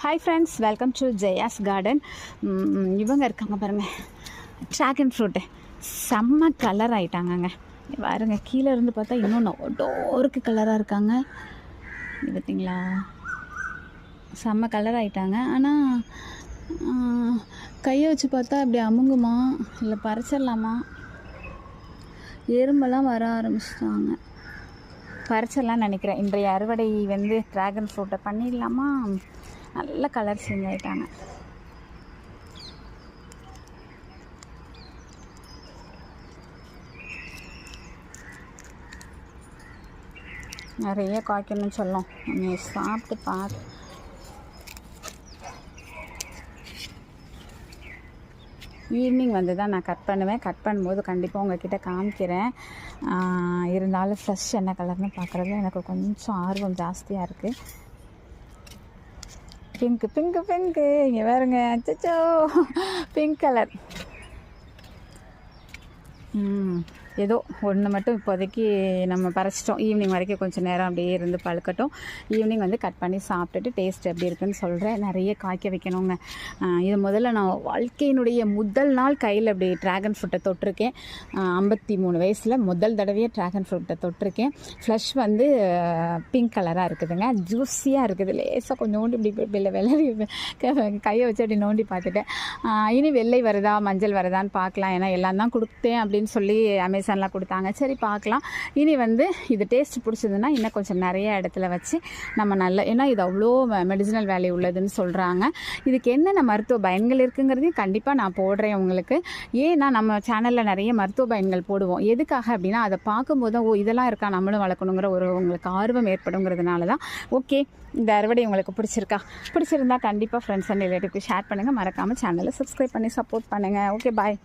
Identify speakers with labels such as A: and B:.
A: Hi friends, welcome to Jaya's garden. இவங்க இருக்காங்க பாருங்கள், ட்ராகன் ஃப்ரூட்டு செம்ம கலர் ஆகிட்டாங்கங்க. பாருங்க, கீழே இருந்து பார்த்தா இன்னும் டோருக்கு கலராக இருக்காங்க. இது பார்த்திங்களா, செம்ம கலர் ஆகிட்டாங்க. ஆனால் கையை வச்சு பார்த்தா அப்படி அமுங்குமா இல்லை பறிச்சிடலாமா? எறும்பெல்லாம் வர ஆரம்பிச்சிட்டாங்க. பறிச்சிடலான்னு நினைக்கிறேன். இன்றைய அறுவடை வந்து ட்ராகன் ஃப்ரூட்டை பண்ணிடலாமா? நல்ல கலர் சேஞ்ச் ஆகிட்டாங்க. நிறைய காய்க்கணும்னு சொல்லும். நம்ம சாப்பிட்டு பார்த்து ஈவினிங் வந்து தான் நான் கட் பண்ணுவேன். கட் பண்ணும்போது கண்டிப்பாக உங்கள்கிட்ட காமிக்கிறேன். இருந்தாலும் ஃப்ரெஷ் என்ன கலர்னு பார்க்குறது எனக்கு கொஞ்சம் ஆர்வம் ஜாஸ்தியாக இருக்குது. பிங்க்கு பிங்க்கு பிங்க்கு இங்கே வேறுங்க, அச்சோ பிங்க் கலர். ஏதோ ஒன்று மட்டும் இப்போதைக்கு நம்ம பறிச்சிட்டோம். ஈவினிங் வரைக்கும் கொஞ்சம் நேரம் அப்படியே இருந்து பழுக்கட்டும். ஈவினிங் வந்து கட் பண்ணி சாப்பிட்டுட்டு டேஸ்ட் எப்படி இருக்குன்னு சொல்கிறேன். நிறைய காய்க்க வைக்கணுங்க. இது முதல்ல நான் வாழ்க்கையினுடைய முதல் நாள் கையில் அப்படி ட்ராகன் ஃப்ரூட்டை தொட்டிருக்கேன். 53 வயசில் முதல் தடவையாக ட்ராகன் ஃப்ரூட்டை தொட்டிருக்கேன். ஃப்ளஷ் வந்து பிங்க் கலராக இருக்குதுங்க, ஜூஸியாக இருக்குது. லேசாக கொஞ்சோண்டு இப்படி வெள்ளரி கையை வச்சு அப்படி நோண்டி பார்த்துட்டேன். இனி வெள்ளை வருதா மஞ்சள் வருதான்னு பார்க்கலாம். ஏன்னா எல்லாம் தான் கொடுத்தேன் அப்படின்னு சொல்லி அமேசான்லாம் கொடுத்தாங்க. சரி பார்க்கலாம். இனி வந்து இது டேஸ்ட் பிடிச்சதுன்னா இன்னும் கொஞ்சம் நிறைய இடத்துல வச்சு நம்ம ஏன்னா இது அவ்வளோ மெடிசினல் வேல்யூ உள்ளதுன்னு சொல்கிறாங்க. இதுக்கு என்னென்ன மருத்துவ பயன்கள் இருக்குங்கிறதையும் கண்டிப்பாக நான் போடுறேன் உங்களுக்கு. ஏன்னா நம்ம சேனலில் நிறைய மருத்துவ பயன்கள் போடுவோம். எதுக்காக அப்படின்னா அதை பார்க்கும்போது இதெல்லாம் இருக்கா, நம்மளும் வளர்க்கணுங்கிற உங்களுக்கு ஆர்வம் ஏற்படுங்கிறதுனால தான். ஓகே, இந்த அறுவடை உங்களுக்கு பிடிச்சிருந்தா கண்டிப்பாக ஃப்ரெண்ட்ஸ் அண்ட் ரிலேட்டிவ்க்கு ஷேர் பண்ணுங்கள். மறக்காமல் சேனலை சப்ஸ்கிரைப் பண்ணி சப்போர்ட் பண்ணுங்கள். ஓகே, பாய்.